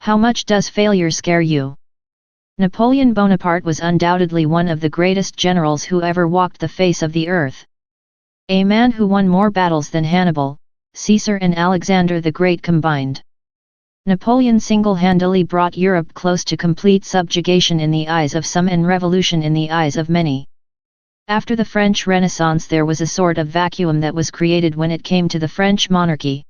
How much does failure scare you? Napoleon Bonaparte was undoubtedly one of the greatest generals who ever walked the face of the earth. A man who won more battles than Hannibal, Caesar and Alexander the Great combined. Napoleon single-handedly brought Europe close to complete subjugation in the eyes of some and revolution in the eyes of many. After the French Renaissance there was a sort of vacuum that was created when it came to the French monarchy.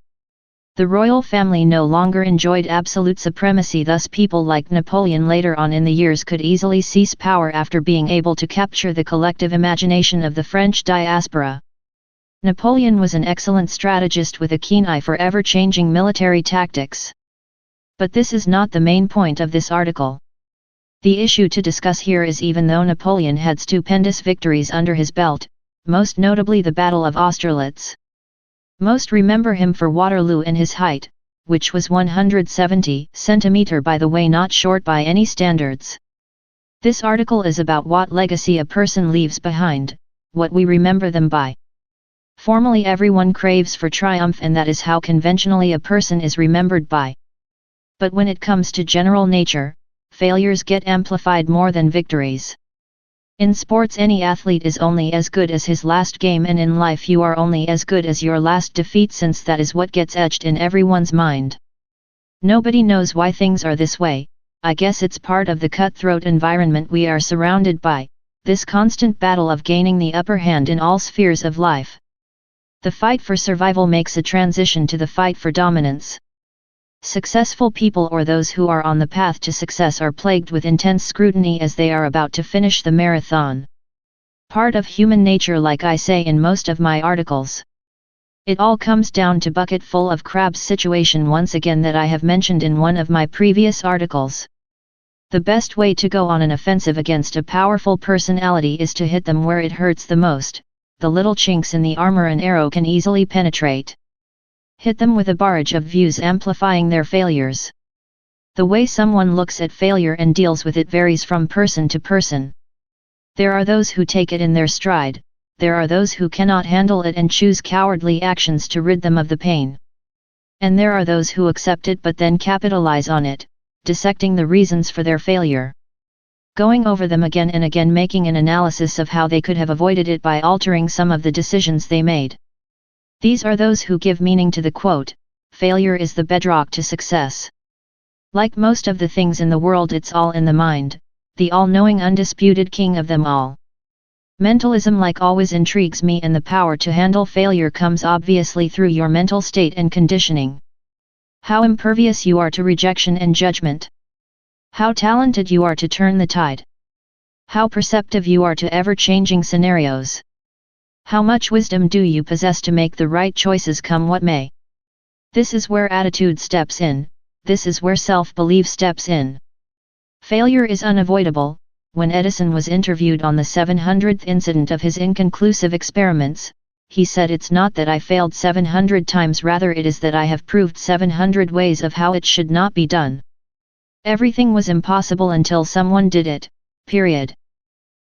The royal family no longer enjoyed absolute supremacy, thus people like Napoleon later on in the years could easily seize power after being able to capture the collective imagination of the French diaspora. Napoleon was an excellent strategist with a keen eye for ever-changing military tactics. But this is not the main point of this article. The issue to discuss here is even though Napoleon had stupendous victories under his belt, most notably the Battle of Austerlitz. Most remember him for Waterloo and his height, which was 170 cm by the way, not short by any standards. This article is about what legacy a person leaves behind, what we remember them by. Formally everyone craves for triumph, and that is how conventionally a person is remembered by. But when it comes to general nature, failures get amplified more than victories. In sports any athlete is only as good as his last game, and in life you are only as good as your last defeat, since that is what gets etched in everyone's mind. Nobody knows why things are this way. I guess it's part of the cutthroat environment we are surrounded by, this constant battle of gaining the upper hand in all spheres of life. The fight for survival makes a transition to the fight for dominance. Successful people, or those who are on the path to success, are plagued with intense scrutiny as they are about to finish the marathon. Part of human nature, like I say in most of my articles. It all comes down to bucket full of crabs situation once again that I have mentioned in one of my previous articles. The best way to go on an offensive against a powerful personality is to hit them where it hurts the most, the little chinks in the armor an arrow can easily penetrate. Hit them with a barrage of views amplifying their failures. The way someone looks at failure and deals with it varies from person to person. There are those who take it in their stride, there are those who cannot handle it and choose cowardly actions to rid them of the pain. And there are those who accept it but then capitalize on it, dissecting the reasons for their failure. Going over them again and again, making an analysis of how they could have avoided it by altering some of the decisions they made. These are those who give meaning to the quote, "Failure is the bedrock to success." Like most of the things in the world, it's all in the mind, the all-knowing undisputed king of them all. Mentalism, like always, intrigues me, and the power to handle failure comes obviously through your mental state and conditioning. How impervious you are to rejection and judgment. How talented you are to turn the tide. How perceptive you are to ever-changing scenarios. How much wisdom do you possess to make the right choices come what may. This is where attitude steps in, this is where self-belief steps in. Failure is unavoidable. When Edison was interviewed on the 700th incident of his inconclusive experiments, he said, "It's not that I failed 700 times, rather it is that I have proved 700 ways of how it should not be done." Everything was impossible until someone did it, period.